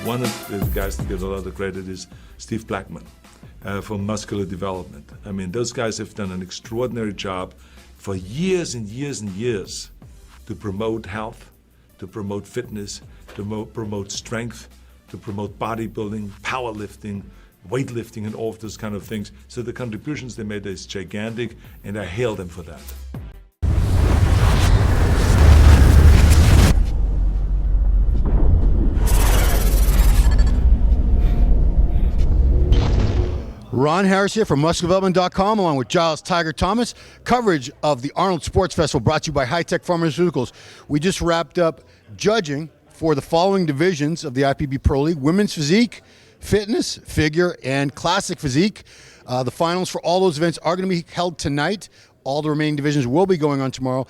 one of the guys that get a lot of credit is Steve Blackman from Muscular Development. I mean, those guys have done an extraordinary job for years and years and years to promote health, to promote fitness, to promote strength, to promote bodybuilding, powerlifting, weightlifting, and all of those kind of things. So the contributions they made is gigantic, and I hail them for that. Ron Harris here from MuscularDevelopment.com along with Giles Tiger Thomas. Coverage of the Arnold Sports Festival brought to you by High Tech Pharmaceuticals. We just wrapped up judging for the following divisions of the IPB Pro League: Women's Physique, Fitness, Figure, and Classic Physique. The finals for all those events are going to be held tonight. All the remaining divisions will be going on tomorrow.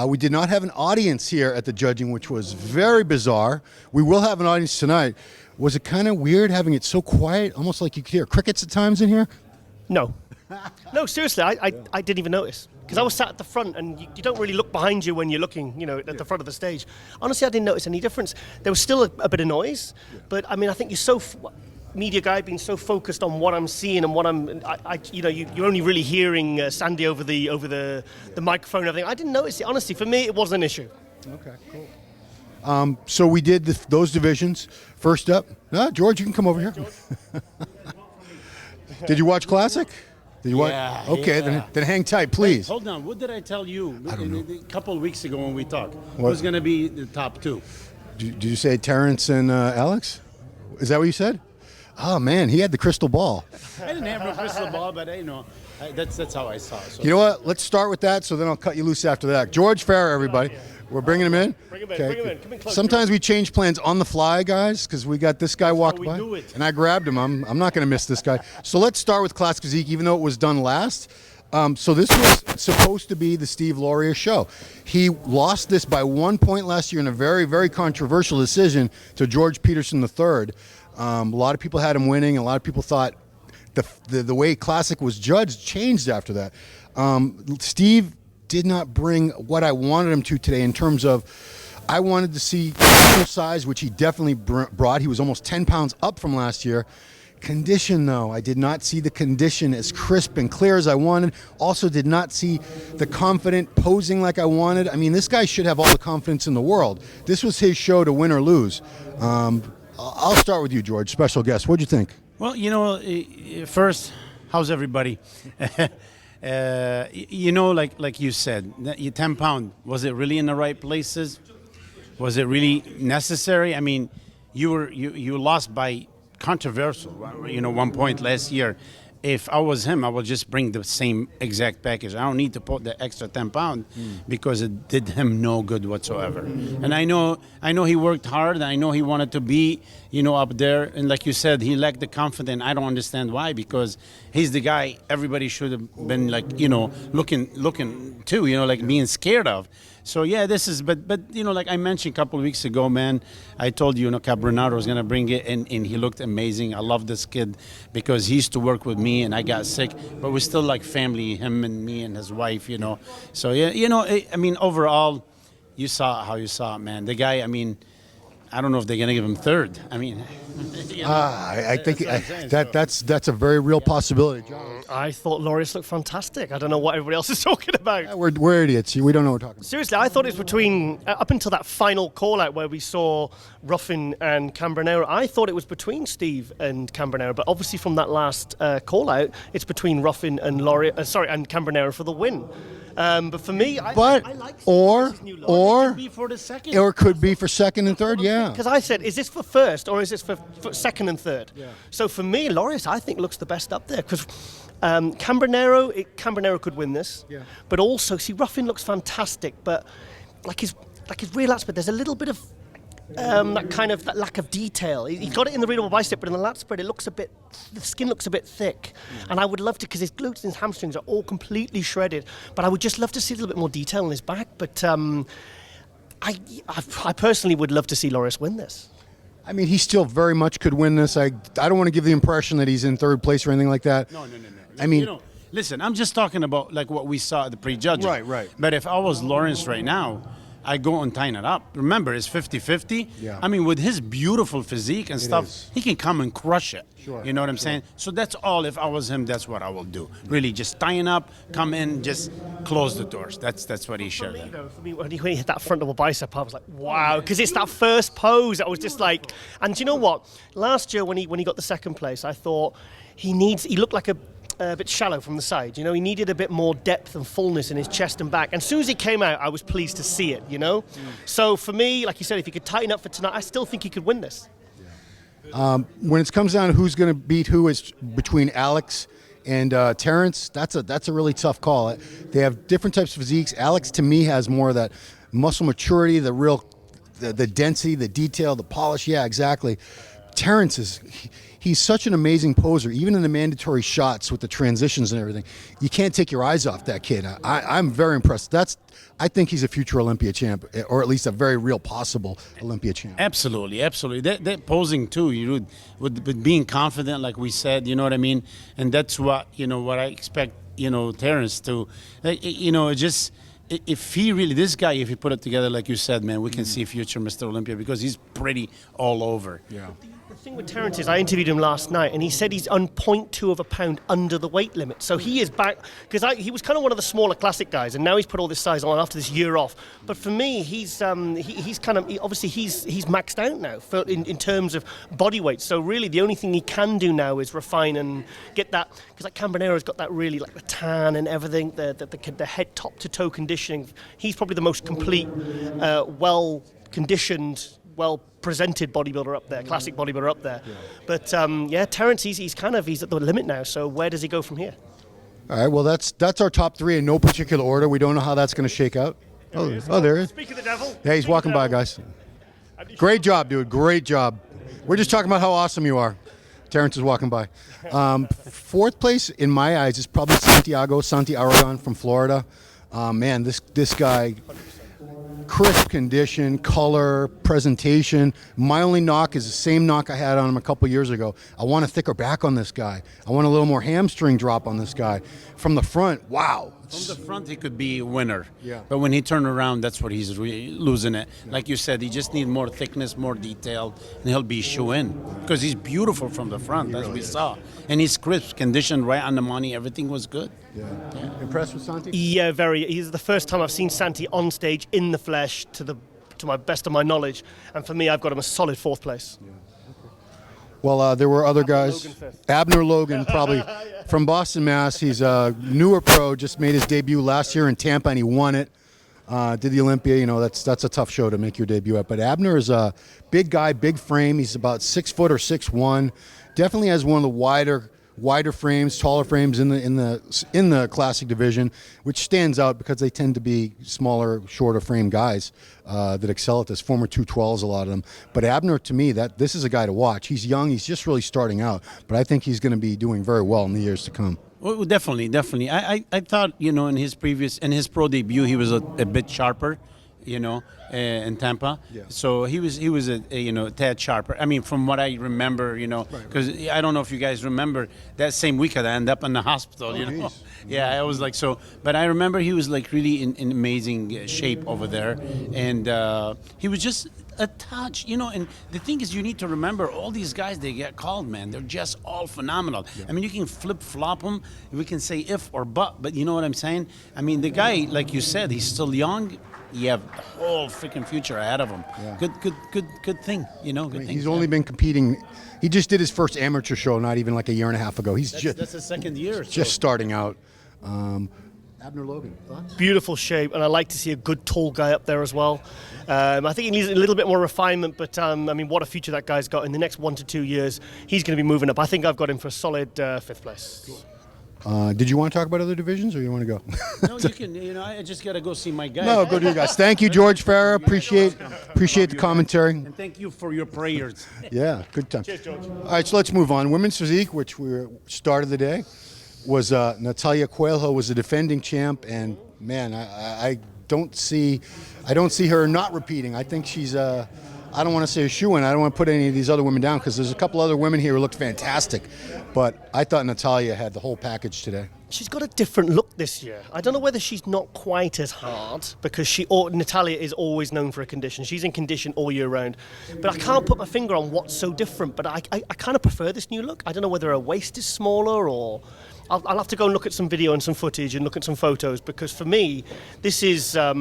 We did not have an audience here at the judging, which was very bizarre. We will have an audience tonight. Was it kind of weird having it so quiet, almost like you could hear crickets at times in here? No. No, seriously, I didn't even notice. Because I was sat at the front, and you don't really look behind you when you're looking, at the front of the stage. Honestly, I didn't notice any difference. There was still a bit of noise, but I mean, I think you're so media guy being so focused on what I'm seeing and what you're only really hearing Sandy over the microphone and everything. I didn't notice it. Honestly, for me, it wasn't an issue. Okay, cool. So we did those divisions. First up, George, you can come over here. Did you watch Classic? Did you watch? Yeah. Okay, yeah. Then hang tight, please. Wait, hold on. What did I tell you a couple of weeks ago when we talked? What? Who's going to be the top two? Did you say Terrence and Alex? Is that what you said? Oh man, he had the crystal ball. I didn't have a crystal ball, but that's how I saw it. So. You know what? Let's start with that, so then I'll cut you loose after that. George Farah, everybody. We're bringing him in. Bring him in. Come in close. Sometimes we change plans on the fly, guys, because we got this guy walked by, and I grabbed him. I'm not going to miss this guy. So let's start with Classic Physique, even though it was done last. So this was supposed to be the Steve Laurier show. He lost this by 1 point last year in a very, very controversial decision to George Peterson III. A lot of people had him winning. A lot of people thought the way Classic was judged changed after that. Steve did not bring what I wanted him to today in terms of I wanted to see muscle size, which he definitely brought. He was almost 10 pounds up from last year. Condition, though, I did not see the condition as crisp and clear as I wanted. Also did not see the confident posing like I wanted. I mean, this guy should have all the confidence in the world. This was his show to win or lose. I'll start with you, George, special guest. What'd you think? Well, first, how's everybody? Like you said, your 10 pound, was it really in the right places? Was it really necessary? I mean, you lost by controversial, 1 point last year. If I was him, I would just bring the same exact package. I don't need to put the extra 10 pound because it did him no good whatsoever. And I know he worked hard. And I know he wanted to be, up there. And like you said, he lacked the confidence. I don't understand why, because he's the guy everybody should have been looking to, being scared of. So yeah, this is, but like I mentioned a couple of weeks ago, man, I told you, Cabronado was gonna bring it, and he looked amazing. I love this kid because he used to work with me, and I got sick, but we're still like family, him and me and his wife, So yeah, I mean, overall, you saw how you saw it, man. The guy, I mean, I don't know if they're gonna give him third. I mean, I think that's a very real possibility, John. I thought Laureus looked fantastic. I don't know what everybody else is talking about. Yeah, we're idiots. We don't know what we're talking about. Seriously, I thought it was between, up until that final call-out where we saw Ruffin and Cambronero, I thought it was between Steve and Cambronero, but obviously from that last call-out, it's between Ruffin and and Cambronero for the win. But for me, I like or could be for the second. Or could be for second and third, yeah. Because I said, is this for first or is this for second and third? Yeah. So for me, Laureus, I think, looks the best up there because Cambronero could win this. Yeah. But also, see, Ruffin looks fantastic, but like his rear lat spread, there's a little bit of that lack of detail. He got it in the readable bicep, but in the lat spread, the skin looks a bit thick. And I would love to, because his glutes and his hamstrings are all completely shredded, but I would just love to see a little bit more detail in his back. But I personally would love to see Laureus win this. I mean, he still very much could win this. I don't want to give the impression that he's in third place or anything like that. No. I mean, listen, I'm just talking about like what we saw at the prejudging. Right. But if I was Lawrence right now, I go and tighten it up. Remember, it's 50-50. Yeah. I mean, with his beautiful physique and stuff, is. he can come and crush it. Sure, You know what I'm saying? So that's all. If I was him, that's what I will do. Really, just tighten up, come in, just close the doors. That's what he should have. For me, when he hit that front double bicep, I was like, wow, because it's that first pose. I was just like, and do you know what? Last year when he got the second place, I thought he looked like a bit shallow from the side. You know, he needed a bit more depth and fullness in his chest and back. And as soon as he came out, I was pleased to see it, you know? So for me, like you said, if he could tighten up for tonight, I still think he could win this. When it comes down to who's going to beat who, is between Alex and Terrence. That's a really tough call. They have different types of physiques. Alex, to me, has more of that muscle maturity, the density, the detail, the polish. Yeah, exactly. Terrence he's such an amazing poser, even in the mandatory shots with the transitions and everything. You can't take your eyes off that kid. I'm very impressed. I think he's a future Olympia champ, or at least a very real possible Olympia champ. Absolutely. That posing too, with being confident, like we said, you know what I mean? And that's what I expect, Terrence to, if he really, this guy, if he put it together, like you said, man, we can see future Mr. Olympia because he's pretty all over. Yeah. The thing with Terrence is I interviewed him last night and he said he's on 0.2 of a pound under the weight limit. So he is back, because he was kind of one of the smaller classic guys and now he's put all this size on after this year off. But for me, he's obviously he's maxed out now in terms of body weight. So really the only thing he can do now is refine and get that, because like Cambonero's got that really like the tan and everything, the head top to toe conditioning. He's probably the most complete, well conditioned, well presented bodybuilder up there, classic bodybuilder up there. Yeah. But Terrence, he's at the limit now. So where does he go from here? All right. Well, that's our top three in no particular order. We don't know how that's going to shake out. There he is. Speak of the devil. Yeah, he's walking by, guys. Great job, dude. Great job. We're just talking about how awesome you are. Terrence is walking by. Fourth place in my eyes is probably Santi Aragon from Florida. Man, this guy. Crisp condition, color, presentation. My only knock is the same knock I had on him a couple years ago. I want a thicker back on this guy. I want a little more hamstring drop on this guy. From the front, wow. From the front, he could be a winner. Yeah. But when he turned around, that's where he's really losing it. Yeah. Like you said, he just needs more thickness, more detail, and he'll be shoe-in. Because he's beautiful from the front, as we saw. And he's crisp, conditioned, right on the money. Everything was good. Yeah. Impressed with Santi? Yeah, very. He's the first time I've seen Santi on stage in the flesh, to my best of my knowledge. And for me, I've got him a solid fourth place. Yeah. Well, there were other guys. Abner Logan, probably from Boston, Mass. He's a newer pro, just made his debut last year in Tampa, and he won it. Did the Olympia. That's a tough show to make your debut at. But Abner is a big guy, big frame. He's about 6 foot or 6'1". Definitely has one of the wider frames, taller frames in the classic division, which stands out because they tend to be smaller, shorter frame guys that excel at this. Former 212s, a lot of them. But Abner, to me, this is a guy to watch. He's young. He's just really starting out. But I think he's going to be doing very well in the years to come. Well, definitely. I thought, in his pro debut, he was a bit sharper, in Tampa. Yeah. So he was a tad sharper. I mean, from what I remember, because I don't know if you guys remember that same week I ended up in the hospital. Yeah, I was like so. But I remember he was like really in amazing shape over there, and he was just a touch, And the thing is, you need to remember all these guys they get called, man. They're just all phenomenal. Yeah. I mean, you can flip-flop them. We can say if or but you know what I'm saying? I mean, the guy, like you said, he's still young. You have the whole freaking future ahead of him. Yeah. Good thing, He's only been competing. He just did his first amateur show not even like a year and a half ago. That's his second year. Just starting out. Abner Logan, thoughts? Beautiful shape, and I like to see a good tall guy up there as well. I think he needs a little bit more refinement, but what a future that guy's got. In the next 1 to 2 years, he's going to be moving up. I think I've got him for a solid fifth place. Cool. Did you want to talk about other divisions, or you want to go? No, you can. I just got to go see my guy. No, go to you guys. Thank you, George Farah. Appreciate the commentary. And thank you for your prayers. Yeah, good time. Cheers, George. All right, so let's move on. Women's physique, which we started the day, was Natalia Coelho was the defending champ, and man, I don't see her not repeating. I think she's I don't want to say a shoe-in. I don't want to put any of these other women down because there's a couple other women here who looked fantastic. But I thought Natalia had the whole package today. She's got a different look this year. I don't know whether she's not quite as hard because Natalia is always known for a condition. She's in condition all year round. But I can't put my finger on what's so different. But I kind of prefer this new look. I don't know whether her waist is smaller or... I'll have to go and look at some video and some footage and look at some photos, because for me, this is a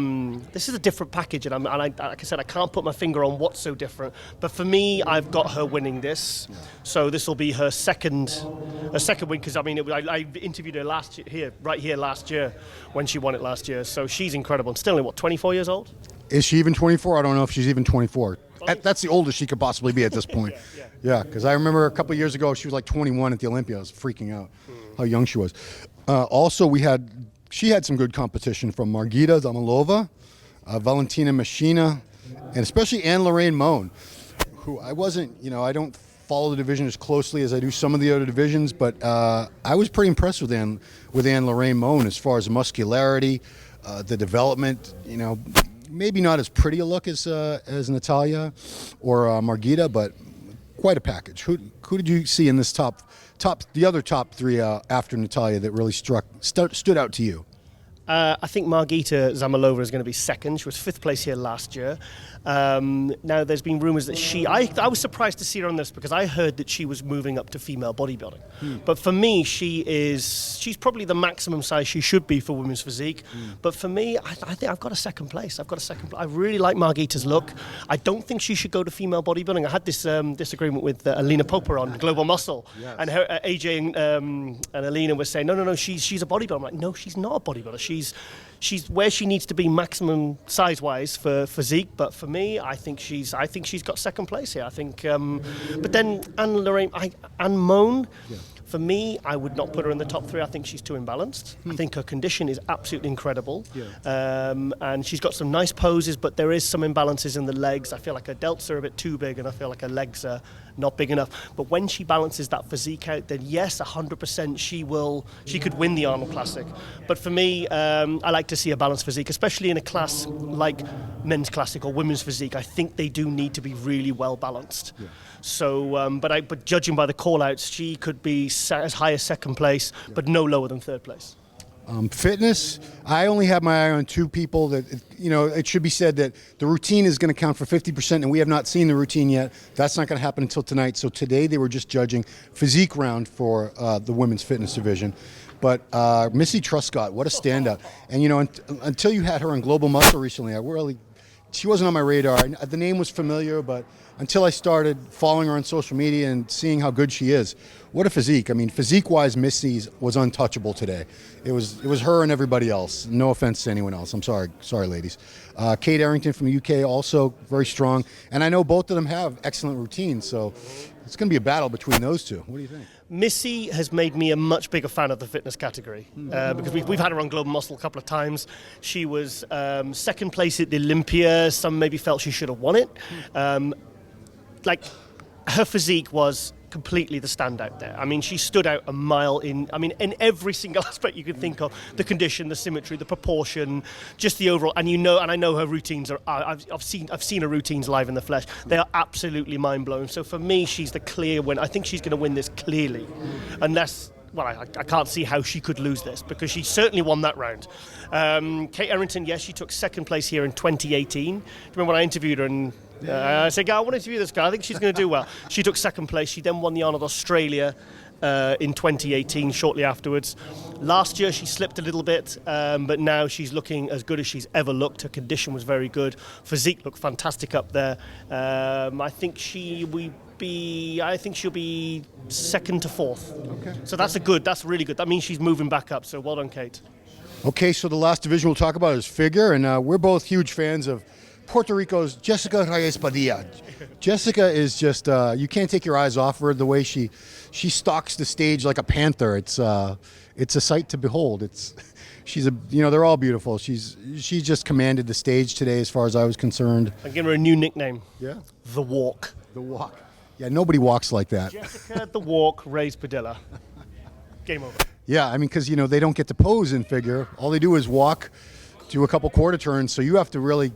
different package, and like I said, I can't put my finger on what's so different. But for me, I've got her winning this, so this will be her second win. Because I mean, I interviewed her right here last year when she won it last year. So she's incredible. And still, 24 years old? Is she even 24? I don't know if she's even 24. That's the oldest she could possibly be at this point. Yeah, because I remember a couple of years ago, she was like 21 at the Olympia. I was freaking out how young she was. Also, she had some good competition from Margita Zamalova, Valentina Machina, and especially Anne-Lorraine Moan, who I don't follow the division as closely as I do some of the other divisions, but I was pretty impressed with Anne-Lorraine Moan as far as muscularity, the development, maybe not as pretty a look as Natalia or Margita, but quite a package. Who did you see in this the other top three after Natalia that really stood out to you? I think Margita Zamalova is going to be second. She was 5th place here last year. Now, there's been rumours that I was surprised to see her on this, because I heard that she was moving up to female bodybuilding. But for me, she's probably the maximum size she should be for women's physique. But for me, I think I've got a second place. I really like Margita's look. I don't think she should go to female bodybuilding. I had this disagreement with Alina Popa on Global Muscle. Yes. And her, AJ and Alina were saying, no, she's a bodybuilder. I'm like, no, she's not a bodybuilder. She's where she needs to be maximum size-wise for physique, but for me, I think she's got second place here. I think, but then Anne Moan, for me, I would not put her in the top 3. I think she's too imbalanced. I think her condition is absolutely incredible, and she's got some nice poses, but there is some imbalances in the legs. I feel like her delts are a bit too big, and I feel like her legs are not big enough. But when she balances that physique out, then yes, 100% she could win the Arnold Classic. But for me, I like to see a balanced physique, especially in a class like men's classic or women's physique. I think they do need to be really well balanced. So, but judging by the call-outs, she could be as high as second place, but no lower than third place. Fitness, I only have my eye on 2 people that, it should be said that the routine is going to count for 50%, and we have not seen the routine yet. That's not going to happen until tonight. So today they were just judging physique round for the women's fitness division. But Missy Truscott, what a standout. And, until you had her on Global Muscle recently, she wasn't on my radar. The name was familiar, but until I started following her on social media and seeing how good she is, what a physique. I mean, physique-wise, Missy's was untouchable today. It was her and everybody else. No offense to anyone else. I'm sorry, ladies. Kate Arrington from the UK, also very strong. And I know both of them have excellent routines, so it's going to be a battle between those two. What do you think? Missy has made me a much bigger fan of the fitness category, because we've had her on Global Muscle a couple of times. She was second place at the Olympia. Some maybe felt she should have won it. Her physique was completely the standout there. I mean, she stood out a mile in every single aspect you could think of: the condition, the symmetry, the proportion, just the overall. And I know her routines are. I've seen her routines live in the flesh. They are absolutely mind blowing. So for me, she's the clear winner. I think she's going to win this clearly, unless. Well, I can't see how she could lose this, because she certainly won that round. Kate Arrington, yes, she took second place here in 2018. Remember when I interviewed her and I said, I want to interview this girl. I think she's going to do well. She took second place. She then won the Arnold Australia in 2018, shortly afterwards. Last year she slipped a little bit, but now she's looking as good as she's ever looked. Her condition was very good. Physique looked fantastic up there. I think she'll be second to fourth. Okay. So that's really good. That means she's moving back up. So well done, Kate. Okay, so the last division we'll talk about is figure, and we're both huge fans of Puerto Rico's Jessica Reyes Padilla. Jessica is just, you can't take your eyes off her. The way she stalks the stage like a panther. It's a sight to behold. They're all beautiful. She just commanded the stage today as far as I was concerned. I'm giving her a new nickname. Yeah. The Walk. The Walk. Yeah, nobody walks like that. Jessica the Walk Reyes Padilla. Game over. Yeah, I mean, because, they don't get to pose in figure. All they do is walk, do a couple quarter turns, so you have to really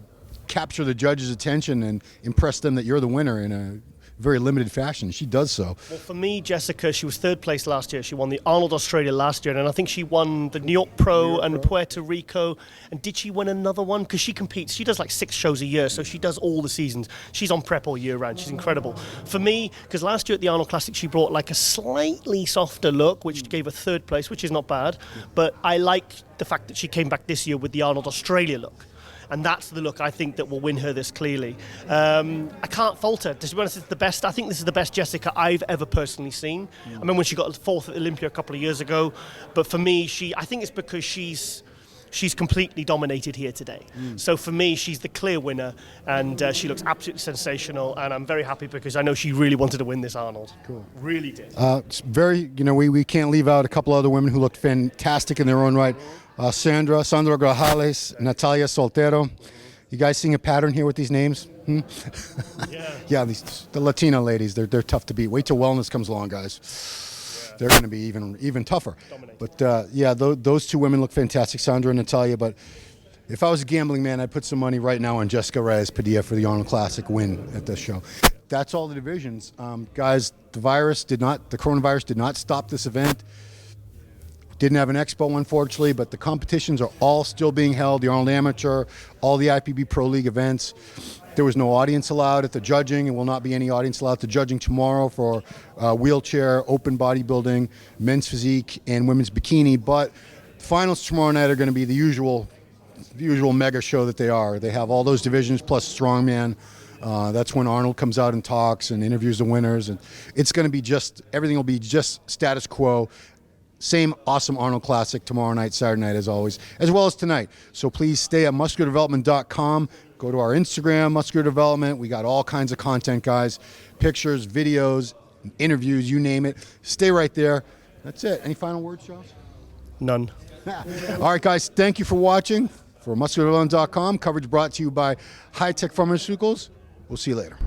capture the judge's attention and impress them that you're the winner in very limited fashion. She does so. Well, for me, Jessica, she was third place last year. She won the Arnold Australia last year, and I think she won the New York Pro and Puerto Rico. And did she win another one? Because she competes. She does like 6 shows a year, so she does all the seasons. She's on prep all year round. She's incredible. For me, because last year at the Arnold Classic, she brought like a slightly softer look, which gave her third place, which is not bad. But I like the fact that she came back this year with the Arnold Australia look. And that's the look I think that will win her this clearly. I can't fault her. To be honest, it's the best. I think this is the best Jessica I've ever personally seen. I remember when she got 4th at Olympia a couple of years ago. But for me, I think it's because she's completely dominated here today. So for me, she's the clear winner, and she looks absolutely sensational. And I'm very happy because I know she really wanted to win this Arnold. Cool. Really did. It's very, we can't leave out a couple other women who looked fantastic in their own right. Sandra Grajales, Natalia Soltero. You guys seeing a pattern here with these names? Yeah, the Latina ladies, they're tough to beat. Wait till Wellness comes along, guys. They're going to be even tougher. But those 2 women look fantastic, Sandra and Natalia. But if I was a gambling man, I'd put some money right now on Jessica Reyes Padilla for the Arnold Classic win at this show. That's all the divisions. Guys, the coronavirus did not stop this event. Didn't have an expo, unfortunately, but the competitions are all still being held. The Arnold Amateur, all the IPB Pro League events. There was no audience allowed at the judging, and will not be any audience allowed at the judging tomorrow for wheelchair, open bodybuilding, men's physique, and women's bikini. But finals tomorrow night are going to be the usual mega show that they are. They have all those divisions plus strongman. That's when Arnold comes out and talks and interviews the winners, and it's going to be everything will be just status quo. Same awesome Arnold Classic tomorrow night, Saturday night, as always, as well as tonight. So please stay at musculardevelopment.com. Go to our Instagram, Muscular Development. We got all kinds of content, guys. Pictures, videos, interviews, you name it. Stay right there. That's it. Any final words, Charles? None. All right, guys. Thank you for watching. For musculardevelopment.com, coverage brought to you by High Tech Pharmaceuticals. We'll see you later.